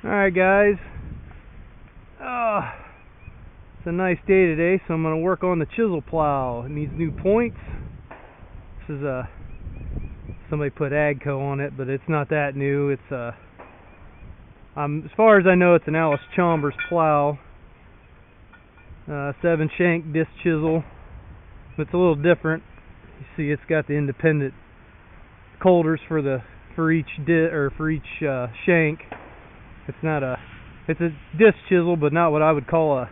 Alright guys, it's a nice day today, so I'm going to work on the chisel plow. It needs new points. This is somebody put Agco on it, but it's not that new. It's as far as I know, it's an Alice Chalmers plow, 7 shank disc chisel. It's a little different. You see, it's got the independent holders for each shank. It's a disc chisel, but not what I would call a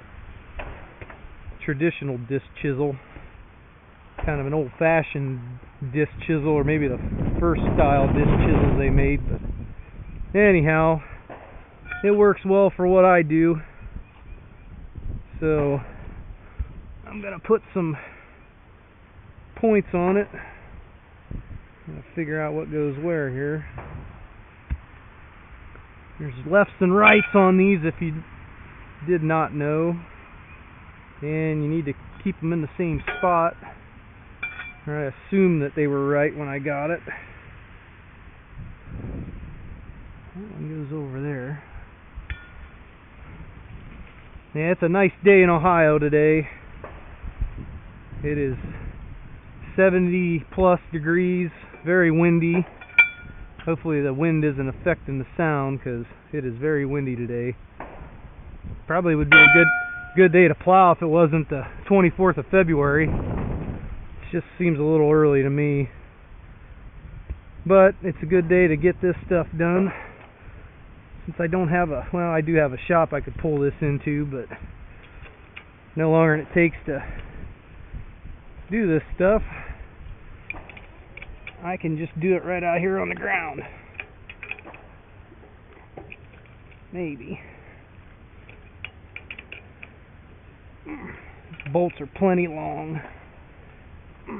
traditional disc chisel. Kind of an old-fashioned disc chisel, or maybe the first style disc chisels they made. But anyhow, it works well for what I do. So I'm gonna put some points on it. I'm gonna figure out what goes where here. There's lefts and rights on these, if you did not know, and you need to keep them in the same spot, or I assumed that they were right when I got it. That one goes over there. Yeah, it's a nice day in Ohio today. It is 70 plus degrees, very windy. Hopefully the wind isn't affecting the sound, because it is very windy today. Probably would be a good day to plow if it wasn't the 24th of February. It just seems a little early to me. But it's a good day to get this stuff done. Since I don't have I do have a shop I could pull this into, but no longer than it takes to do this stuff, I can just do it right out here on the ground. Maybe. These bolts are plenty long. I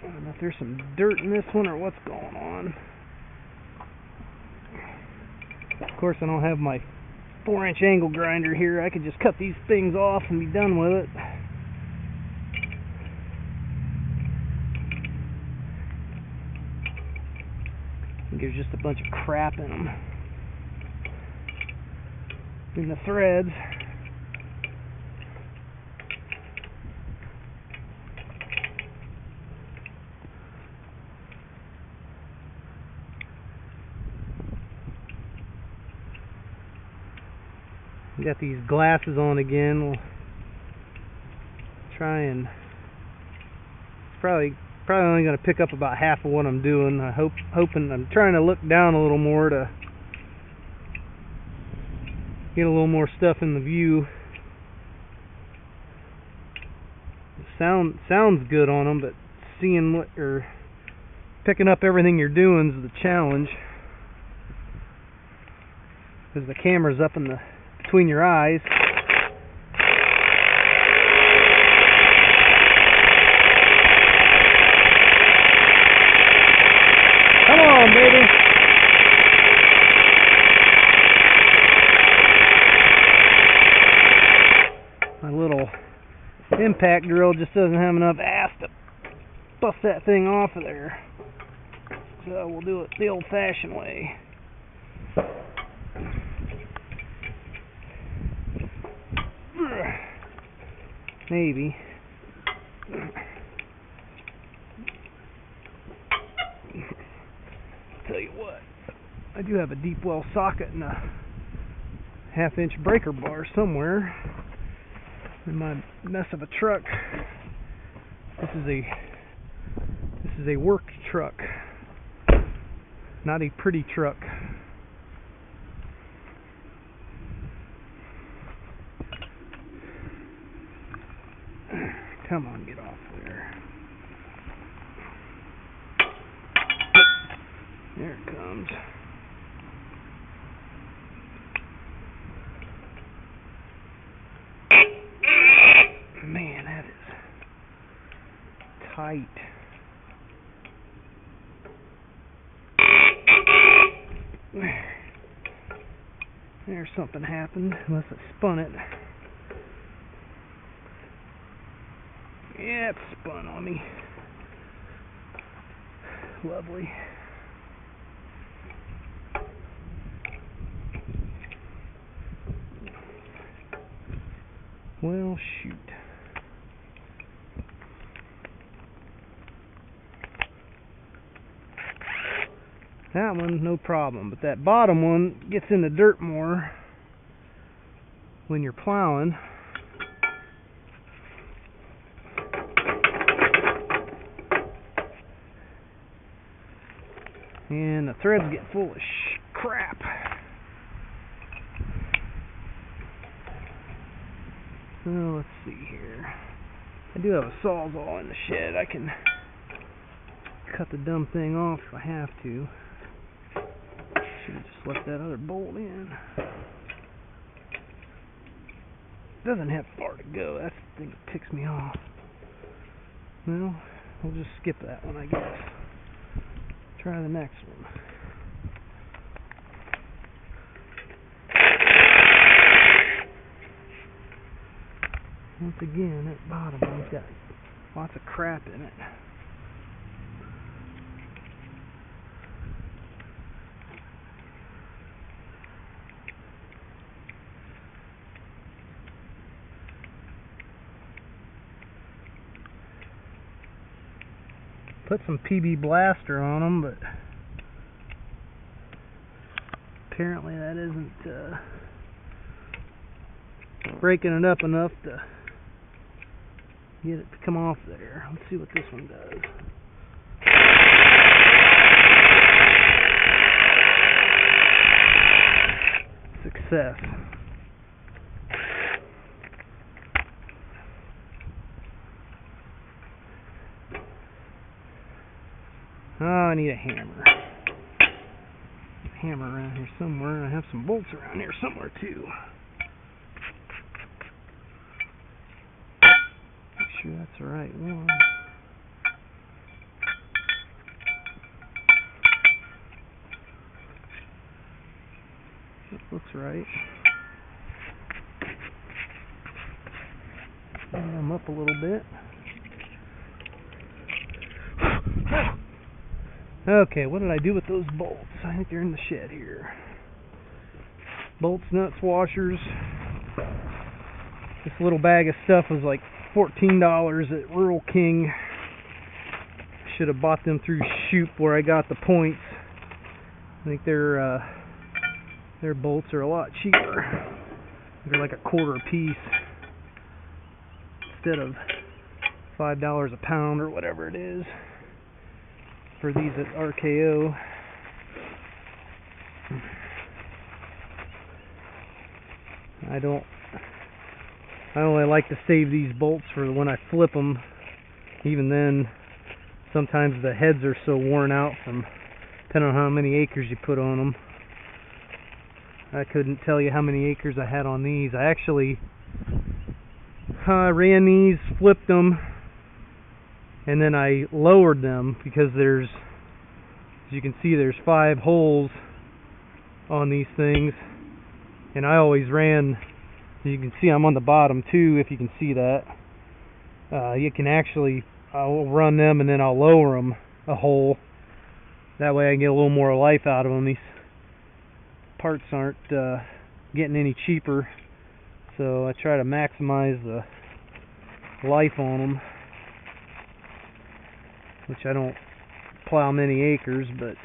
don't know if there's some dirt in this one or what's going on. Of course, I don't have my 4-inch angle grinder here. I could just cut these things off and be done with it. There's just a bunch of crap in them, in the threads. We got these glasses on again. We'll try and probably only going to pick up about half of what I'm doing. I'm trying to look down a little more to get a little more stuff in the view. The sounds good on them, but seeing what you're picking up, everything you're doing is the challenge, because the camera's up in between your eyes. Come on, baby. My little impact drill just doesn't have enough ass to bust that thing off of there. So we'll do it the old-fashioned way. Maybe. Tell you what, I do have a deep well socket and a 1/2-inch breaker bar somewhere in my mess of a truck. This is a work truck, not a pretty truck. Come on, get off there. There it comes. Man, that is tight. There's something happened, unless I spun it. Yeah, it's spun on me. Lovely. Well, shoot. That one, no problem, but that bottom one gets in the dirt more when you're plowing. And the threads get full of crap. So let's see here. I do have a sawzall in the shed. I can cut the dumb thing off if I have to. Should have just left that other bolt in. Doesn't have far to go. That's the thing that ticks me off. Well, we'll just skip that one, I guess. Try the next one. Once again, that bottom one's got lots of crap in it. Put some PB Blaster on them, but apparently that isn't breaking it up enough to get it to come off there. Let's see what this one does. Success. Oh, I need a hammer. Hammer around here somewhere. I have some bolts around here somewhere too. Make sure that's the right one. That looks right. Bring them up a little bit. Okay, what did I do with those bolts? I think they're in the shed here. Bolts, nuts, washers. This little bag of stuff was like $14 at Rural King. Should have bought them through Shoop where I got the points. I think their bolts are a lot cheaper. They're like a quarter a piece instead of $5 a pound or whatever it is for these at RKO. I only like to save these bolts for when I flip them. Even then, sometimes the heads are so worn out from depending on how many acres you put on them. I couldn't tell you how many acres I had on these. I actually ran these, flipped them, and then I lowered them because there's, as you can see, there's 5 holes on these things, and I always ran, you can see I'm on the bottom too, if you can see that. You can actually, I'll run them and then I'll lower them a hole. That way I can get a little more life out of them. These parts aren't getting any cheaper, so I try to maximize the life on them. Which I don't plow many acres, but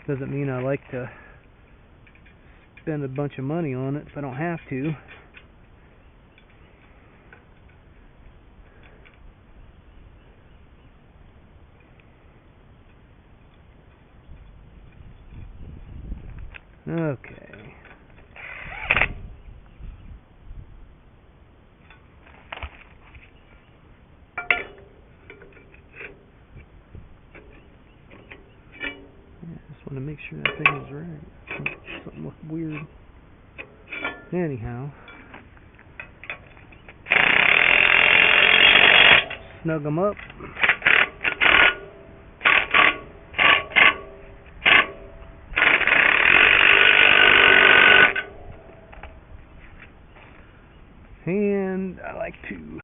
doesn't mean I like to spend a bunch of money on it if I don't have to. Okay. To make sure that thing is right. Something looked weird. Anyhow, snug them up. And I like to